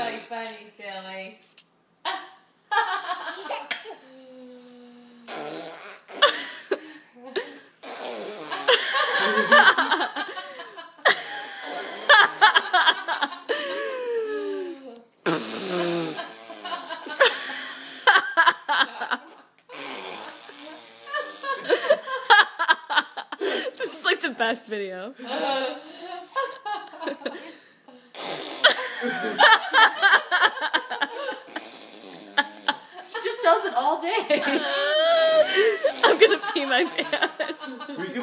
really funny, silly. This is like the best video. She just does it all day. I'm gonna pee my pants.